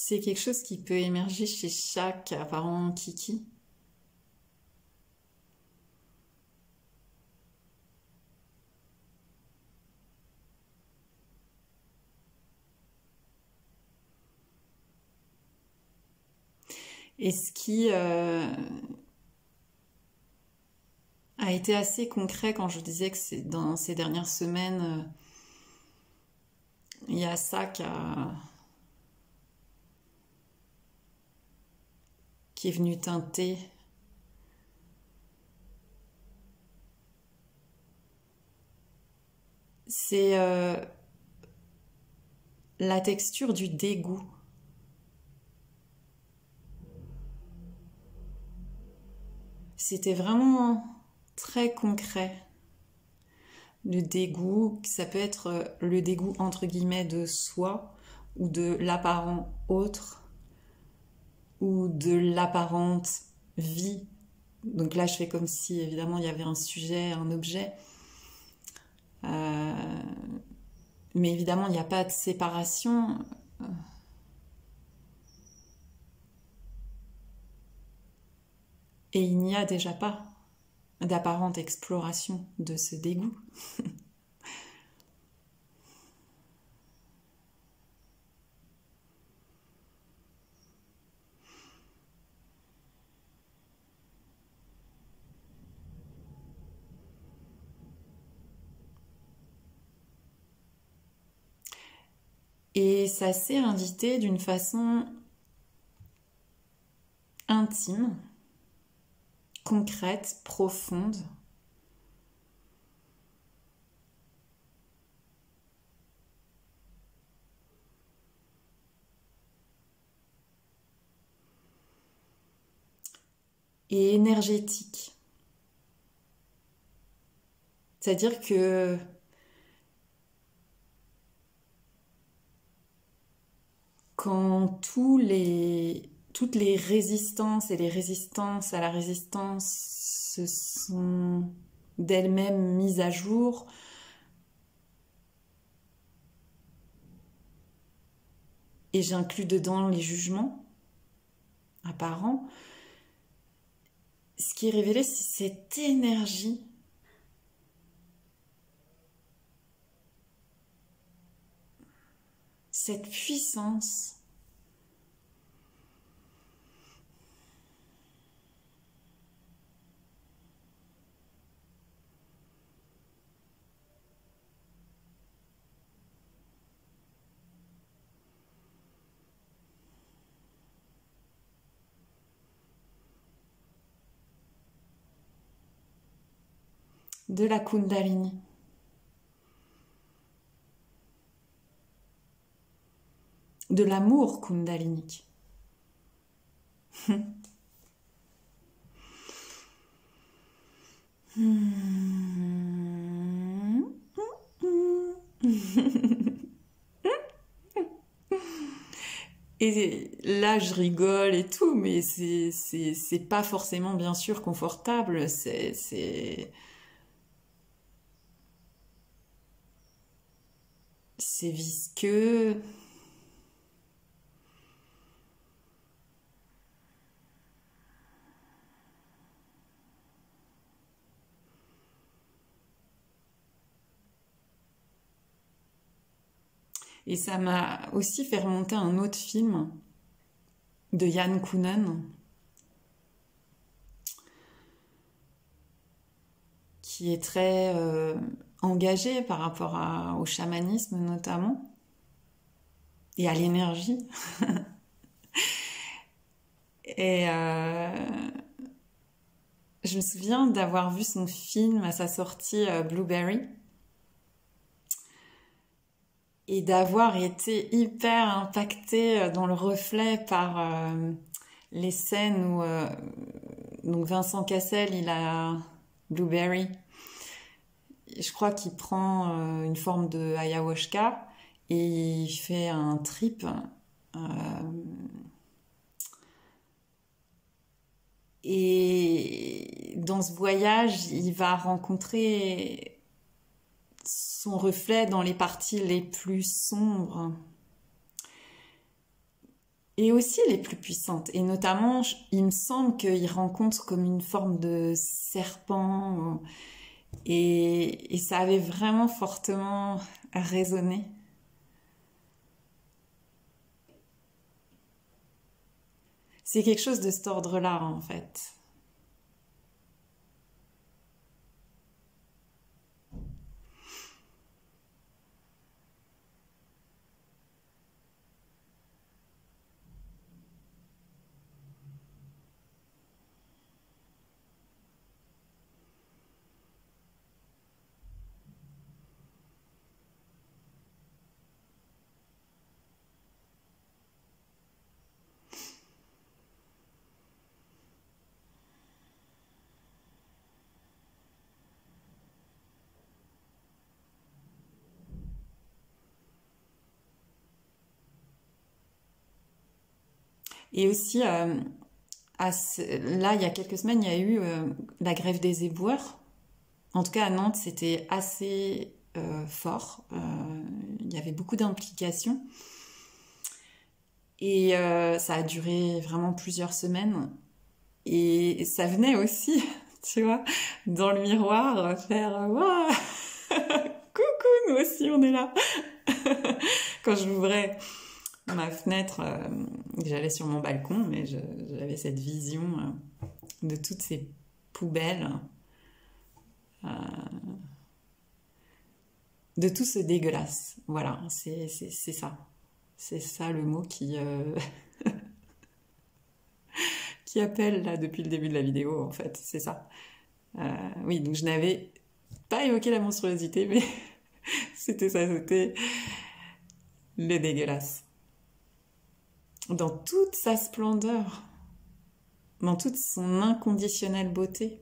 C'est quelque chose qui peut émerger chez chaque apparent kiki. Et ce qui a été assez concret quand je disais que c'est dans ces dernières semaines, il y a ça qui est venu teinter. C'est la texture du dégoût. C'était vraiment très concret. Le dégoût, ça peut être le dégoût entre guillemets de soi ou de l'apparent autre ou de l'apparente vie. Donc là, je fais comme si évidemment il y avait un sujet, un objet. Mais évidemment, il n'y a pas de séparation. Et il n'y a déjà pas d'apparente exploration de ce dégoût. Et ça s'est invité d'une façon intime, concrète, profonde. Et énergétique. C'est-à-dire que quand toutes les résistances et les résistances à la résistance se sont d'elles-mêmes mises à jour, et j'inclus dedans les jugements apparents, ce qui est révélé, c'est cette énergie cette puissance de la Kundalini. De l'amour kundalinique. Et là, je rigole et tout, mais c'est pas forcément bien sûr confortable. C'est visqueux. Et ça m'a aussi fait remonter un autre film de Yann Kounen qui est très engagé par rapport au chamanisme notamment et à l'énergie. Et je me souviens d'avoir vu son film à sa sortie Blueberry et d'avoir été hyper impactée dans le reflet par les scènes où donc Vincent Cassel, il a Blueberry. Je crois qu'il prend une forme de ayahuasca et il fait un trip. Et dans ce voyage, il va rencontrer son reflet dans les parties les plus sombres. et aussi les plus puissantes. Et notamment, il me semble qu'il rencontre comme une forme de serpent. Et ça avait vraiment fortement résonné. C'est quelque chose de cet ordre-là, en fait. Et aussi, là, il y a quelques semaines, il y a eu la grève des éboueurs. En tout cas, à Nantes, c'était assez fort. Il y avait beaucoup d'implications. Et ça a duré vraiment plusieurs semaines. Et ça venait aussi, tu vois, dans le miroir, faire Waouh, coucou, nous aussi, on est là. Quand j'ouvrais ma fenêtre, j'allais sur mon balcon, mais j'avais cette vision de toutes ces poubelles, euh, de tout ce dégueulasse. Voilà, c'est ça. C'est ça le mot qui appelle là depuis le début de la vidéo, en fait. C'est ça. Oui, donc je n'avais pas évoqué la monstruosité, mais c'était ça, c'était le dégueulasse. Dans toute sa splendeur, dans toute son inconditionnelle beauté.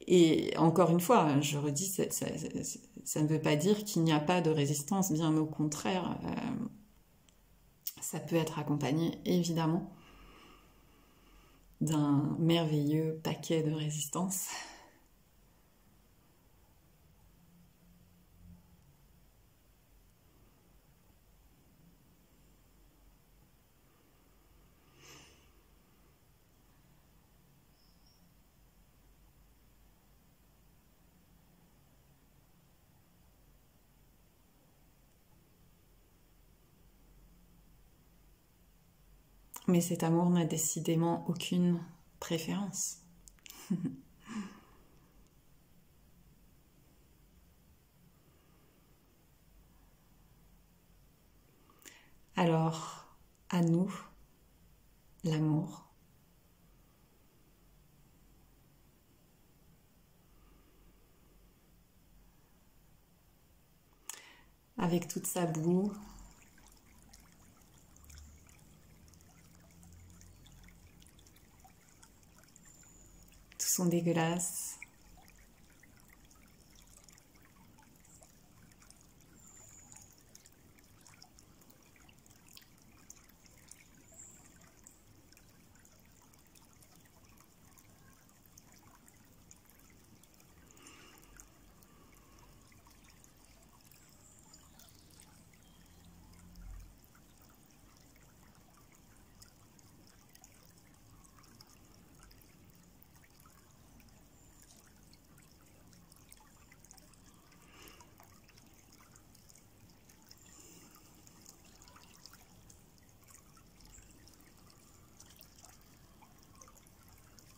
Et encore une fois, je redis, ça ne veut pas dire qu'il n'y a pas de résistance, bien au contraire. Ça peut être accompagné, évidemment, d'un merveilleux paquet de résistance. Mais cet amour n'a décidément aucune préférence. Alors, à nous, l'amour. Avec toute sa boue, tout son dégueulasse.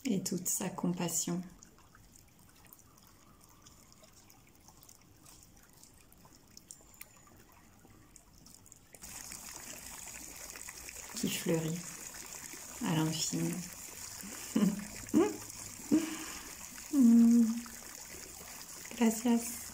Et toute sa compassion. Qui fleurit à l'infini. Gracias.